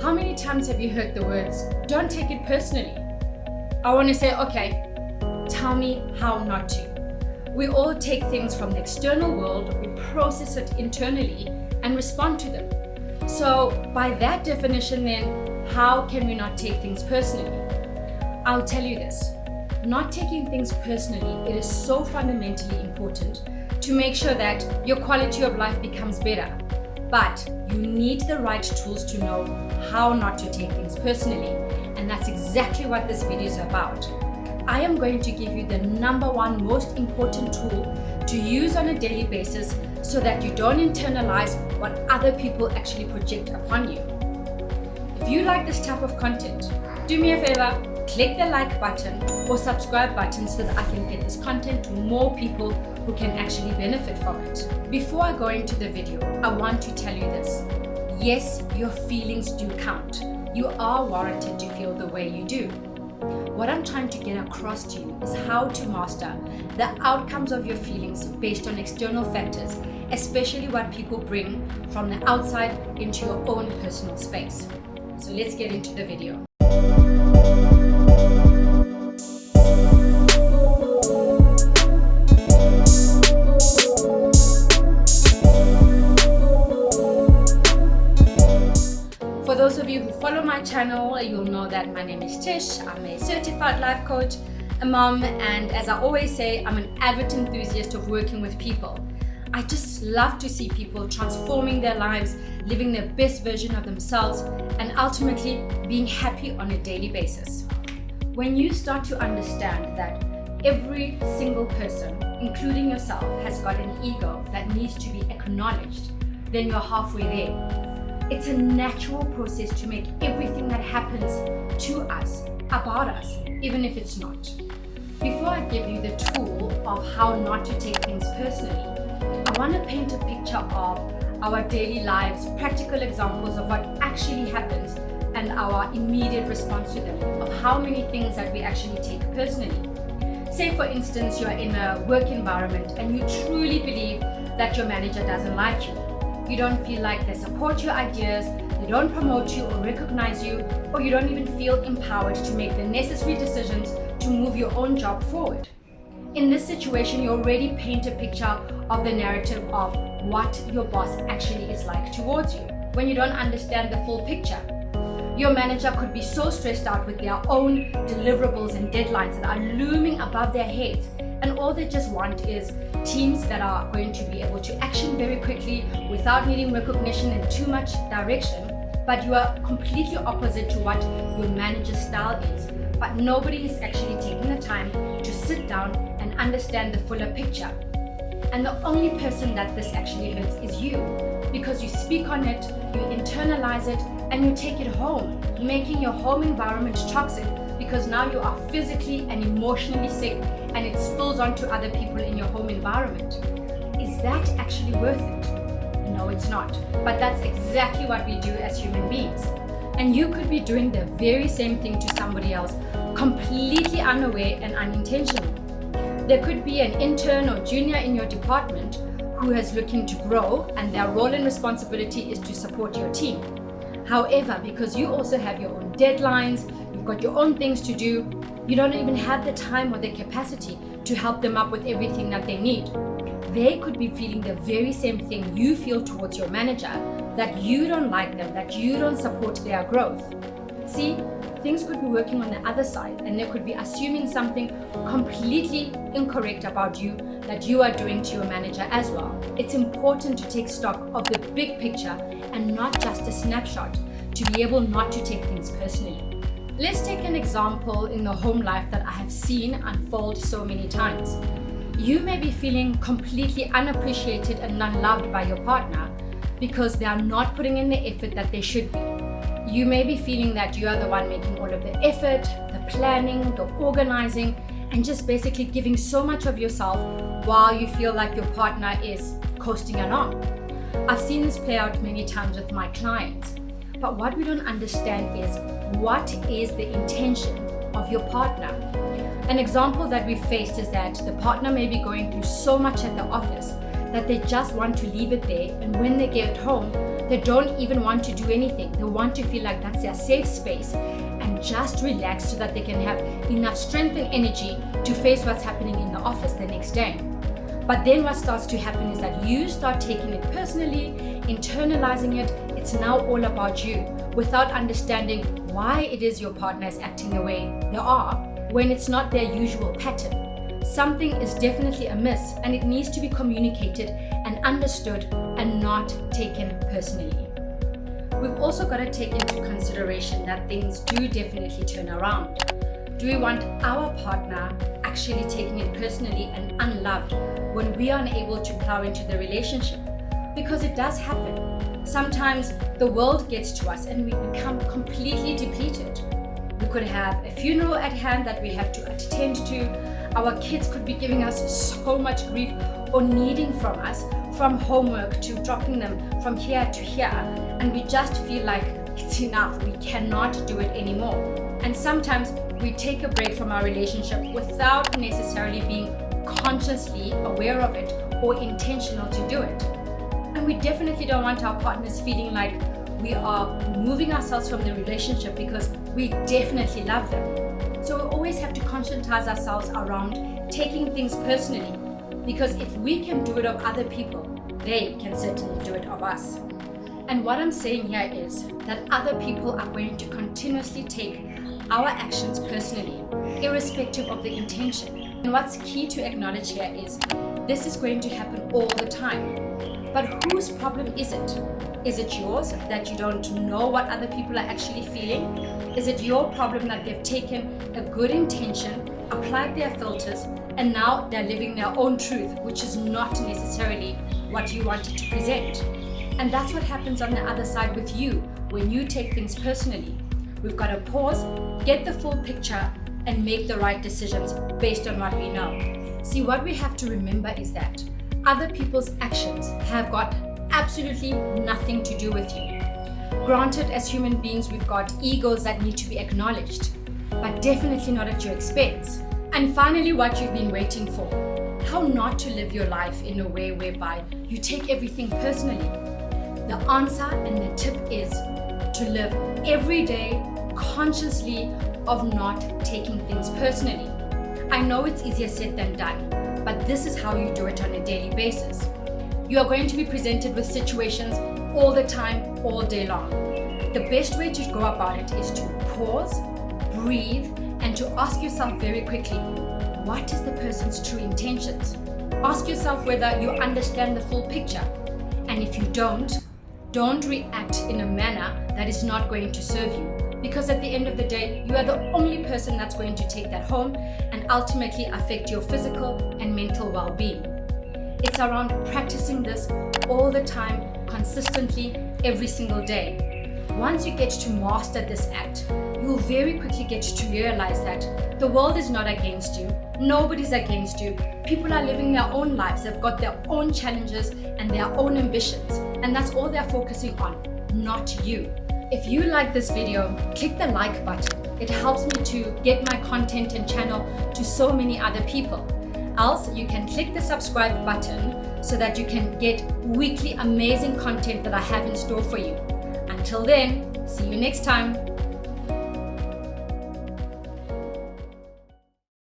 How many times have you heard the words, don't take it personally? I want to say, okay, tell me how not to. We all take things from the external world, we process it internally and respond to them. So by that definition then, how can we not take things personally? I'll tell you this, not taking things personally, it is so fundamentally important to make sure that your quality of life becomes better. But you need the right tools to know how not to take things personally. And that's exactly what this video is about. I am going to give you the number one most important tool to use on a daily basis so that you don't internalize what other people actually project upon you. If you like this type of content, do me a favor, click the like button or subscribe button so that I can get this content to more people who can actually benefit from it. Before I go into the video, I want to tell you this. Yes, your feelings do count. You are warranted to feel the way you do. What I'm trying to get across to you is how to master the outcomes of your feelings based on external factors, especially what people bring from the outside into your own personal space. So let's get into the video. For those of you who follow my channel, you'll know that my name is Tish. I'm a certified life coach, a mom, and as I always say, I'm an avid enthusiast of working with people. I just love to see people transforming their lives, living their best version of themselves, and ultimately being happy on a daily basis. When you start to understand that every single person, including yourself, has got an ego that needs to be acknowledged, then you're halfway there. It's a natural process to make everything that happens to us about us, even if it's not. Before I give you the tool of how not to take things personally, I want to paint a picture of our daily lives, practical examples of what actually happens and our immediate response to them, of how many things that we actually take personally. Say for instance, you're in a work environment and you truly believe that your manager doesn't like you. You don't feel like they support your ideas, they don't promote you or recognize you, or you don't even feel empowered to make the necessary decisions to move your own job forward. In this situation, you already paint a picture of the narrative of what your boss actually is like towards you. When you don't understand the full picture, your manager could be so stressed out with their own deliverables and deadlines that are looming above their heads, and all they just want is teams that are going to be able to action very quickly without needing recognition and too much direction. But you are completely opposite to what your manager's style is. But nobody is actually taking the time to sit down and understand the fuller picture. And the only person that this actually hurts is you, because you speak on it, you internalize it, and you take it home, making your home environment toxic because now you are physically and emotionally sick and it spills onto other people in your home environment. Is that actually worth it? No, it's not. But that's exactly what we do as human beings. And you could be doing the very same thing to somebody else, completely unaware and unintentional. There could be an intern or junior in your department who is looking to grow, and their role and responsibility is to support your team. However, because you also have your own deadlines, you've got your own things to do, you don't even have the time or the capacity to help them up with everything that they need. They could be feeling the very same thing you feel towards your manager, that you don't like them, that you don't support their growth. See, things could be working on the other side, and they could be assuming something completely incorrect about you that you are doing to your manager as well. It's important to take stock of the big picture and not just a snapshot, to be able not to take things personally. Let's take an example in the home life that I have seen unfold so many times. You may be feeling completely unappreciated and unloved by your partner because they are not putting in the effort that they should be. You may be feeling that you are the one making all of the effort, the planning, the organizing, and just basically giving so much of yourself while you feel like your partner is coasting along. I've seen this play out many times with my clients. But what we don't understand is, what is the intention of your partner? An example that we faced is that the partner may be going through so much at the office that they just want to leave it there, and when they get home, they don't even want to do anything. They want to feel like that's their safe space and just relax so that they can have enough strength and energy to face what's happening in the office the next day. But then what starts to happen is that you start taking it personally, internalizing it. It's now all about you, without understanding why it is your partner is acting the way they are when it's not their usual pattern. Something is definitely amiss, and it needs to be communicated and understood and not taken personally. We've also got to take into consideration that things do definitely turn around. Do we want our partner actually taking it personally and unloved when we are unable to plow into the relationship? Because it does happen. Sometimes the world gets to us and we become completely depleted. We could have a funeral at hand that we have to attend to. Our kids could be giving us so much grief or needing from us, from homework to dropping them from here to here, and we just feel like it's enough. We cannot do it anymore. And sometimes we take a break from our relationship without necessarily being consciously aware of it or intentional to do it. And we definitely don't want our partners feeling like we are removing ourselves from the relationship, because we definitely love them. So we always have to conscientize ourselves around taking things personally, because if we can do it of other people, they can certainly do it of us. And what I'm saying here is that other people are going to continuously take our actions personally, irrespective of the intention. And what's key to acknowledge here is this is going to happen all the time. But whose problem is it? Is it yours that you don't know what other people are actually feeling? Is it your problem that they've taken a good intention, applied their filters, and now they're living their own truth, which is not necessarily what you wanted to present? And that's what happens on the other side with you when you take things personally. We've got to pause, get the full picture, and make the right decisions based on what we know. See, what we have to remember is that other people's actions have got absolutely nothing to do with you. Granted, as human beings, we've got egos that need to be acknowledged, but definitely not at your expense. And finally, what you've been waiting for: how not to live your life in a way whereby you take everything personally. The answer and the tip is to live every day consciously of not taking things personally. I know it's easier said than done, but this is how you do it on a daily basis. You are going to be presented with situations all the time, all day long. The best way to go about it is to pause, breathe, and to ask yourself very quickly, what is the person's true intentions? Ask yourself whether you understand the full picture. And if you don't react in a manner that is not going to serve you. Because at the end of the day, you are the only person that's going to take that home and ultimately affect your physical and mental well-being. It's around practicing this all the time, consistently, every single day. Once you get to master this act, you'll very quickly get to realize that the world is not against you. Nobody's against you. People are living their own lives. They've got their own challenges and their own ambitions. And that's all they're focusing on, not you. If you like this video, click the like button. It helps me to get my content and channel to so many other people. Else, you can click the subscribe button so that you can get weekly amazing content that I have in store for you. Until then, see you next time.